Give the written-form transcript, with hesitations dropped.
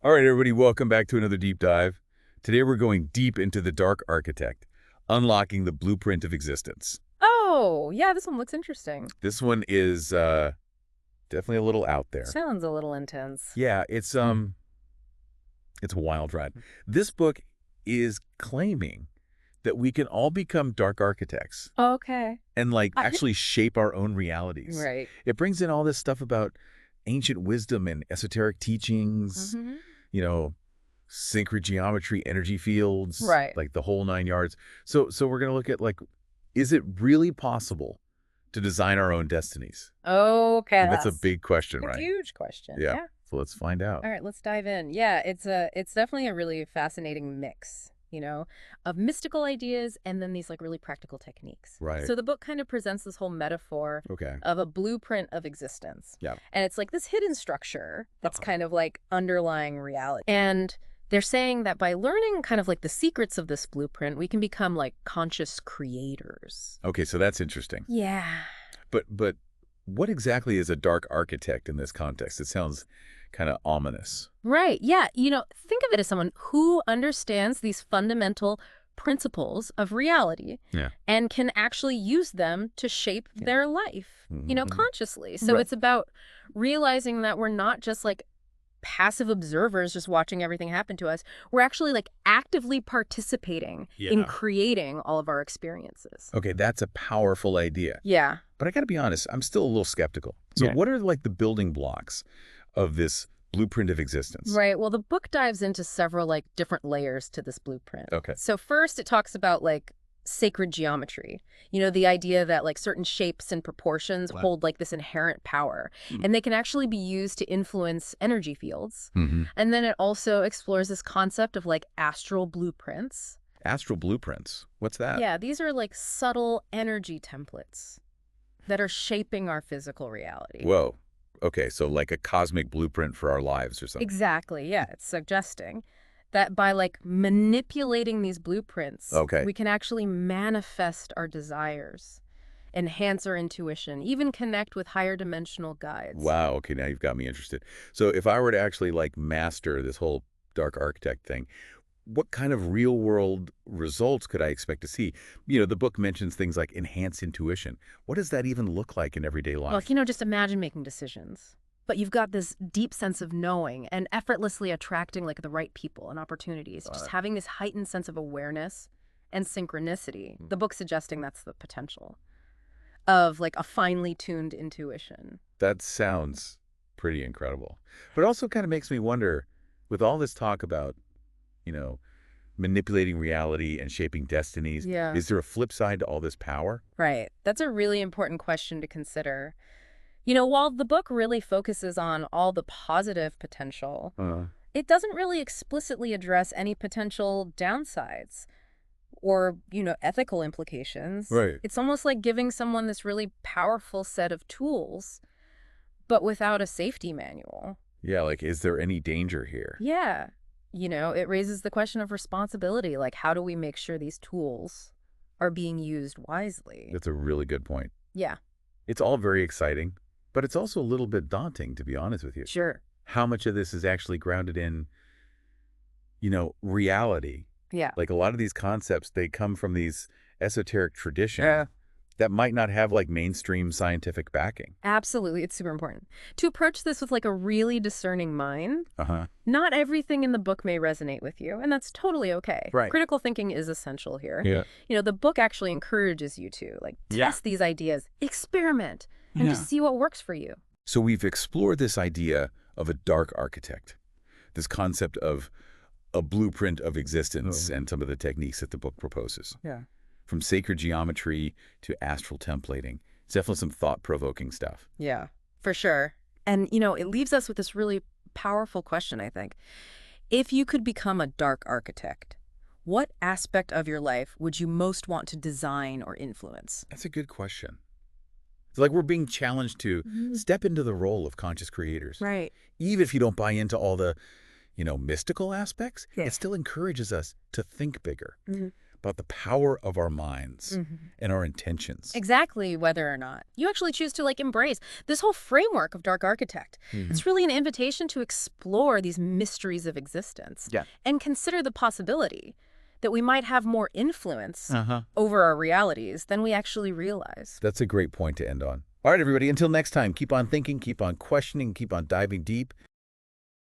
All right, everybody, welcome back to another deep dive. Today we're going deep into The Dark Architect, unlocking the blueprint of existence. Oh, yeah, this one looks interesting. This one is definitely a little out there. Sounds a little intense. Yeah, it's a wild ride. This book is claiming that we can all become dark architects Okay. and I- actually shape our own realities. Right. It brings in all this stuff about ancient wisdom and esoteric teachings, hmm you know, synchro geometry, energy fields, Right. like the whole nine yards. So we're going to look at is it really possible to design our own destinies? Okay, And that's a big question, a right? huge question. Yeah. Yeah. So let's find out. All right, let's dive in. Yeah, it's definitely a really fascinating mix, of mystical ideas and then these like really practical techniques. Right. So the book kind of presents this whole metaphor Okay. of a blueprint of existence. Yeah. And it's like this hidden structure that's kind of like underlying reality. And they're saying that by learning kind of like the secrets of this blueprint, we can become like conscious creators. Okay, so that's interesting. Yeah. But what exactly is a dark architect in this context? It sounds kind of ominous. Right. Yeah. Think of it as someone who understands these fundamental principles of reality Yeah. and can actually use them to shape Yeah. their life, Mhm. consciously. So Right. it's about realizing that we're not just like passive observers just watching everything happen to us. We're actually like actively participating in Yeah. creating all of our experiences. Okay, that's a powerful idea. Yeah. But I got to be honest, I'm still a little skeptical. So Yeah. what are the building blocks of this blueprint of existence? Right. Well, the book dives into several like different layers to this blueprint. Okay. So first it talks about like sacred geometry. The idea that like certain shapes and proportions Wow. hold like this inherent power Hmm. and they can actually be used to influence energy fields. Mm-hmm. And then it also explores this concept of like astral blueprints. Astral blueprints. What's that? Yeah, these are like subtle energy templates that are shaping our physical reality. Whoa. Okay, so like a cosmic blueprint for our lives or something. Exactly. Yeah, it's suggesting that by like manipulating these blueprints, Okay. we can actually manifest our desires, enhance our intuition, even connect with higher dimensional guides. Wow. Okay, now you've got me interested. So if I were to actually master this whole dark architect thing, what kind of real world results could I expect to see? The book mentions things like enhanced intuition. What does that even look like in everyday life? Well, just imagine making decisions. But you've got this deep sense of knowing and effortlessly attracting like the right people and opportunities, just having this heightened sense of awareness and synchronicity. The book's suggesting that's the potential of like a finely tuned intuition. That sounds pretty incredible. But it also kind of makes me wonder, with all this talk about, manipulating reality and shaping destinies, Yeah. is there a flip side to all this power? Right. That's a really important question to consider. While the book really focuses on all the positive potential, it doesn't really explicitly address any potential downsides or, ethical implications. Right. It's almost like giving someone this really powerful set of tools, but without a safety manual. Yeah, is there any danger here? Yeah. It raises the question of responsibility. Like, how do we make sure these tools are being used wisely? That's a really good point. Yeah, It's all very exciting, but it's also a little bit daunting, to be honest with you. sure. How much of this is actually grounded in, reality? Yeah. Like a lot of these concepts, they come from these esoteric traditions that might not have mainstream scientific backing. Absolutely. It's super important to approach this with like a really discerning mind. Uh-huh. Not everything in the book may resonate with you, and that's totally okay. Right. Critical thinking is essential here. Yeah. The book actually encourages you to like Yeah. test these ideas, experiment, and just see what works for you. So we've explored this idea of a dark architect, this concept of a blueprint of existence and some of the techniques that the book proposes. Yeah. From sacred geometry to astral templating. It's definitely some thought-provoking stuff. Yeah, for sure. And, it leaves us with this really powerful question, I think. If you could become a dark architect, what aspect of your life would you most want to design or influence? That's a good question. It's like we're being challenged to step into the role of conscious creators. Right. Even if you don't buy into all the, mystical aspects, Yeah. it still encourages us to think bigger. Mhm. about the power of our minds and our intentions. Exactly, whether or not you actually choose to embrace this whole framework of Dark Architect. It's really an invitation to explore these mysteries of existence and consider the possibility that we might have more influence over our realities than we actually realize. That's a great point to end on. All right, everybody, until next time, keep on thinking, keep on questioning, keep on diving deep.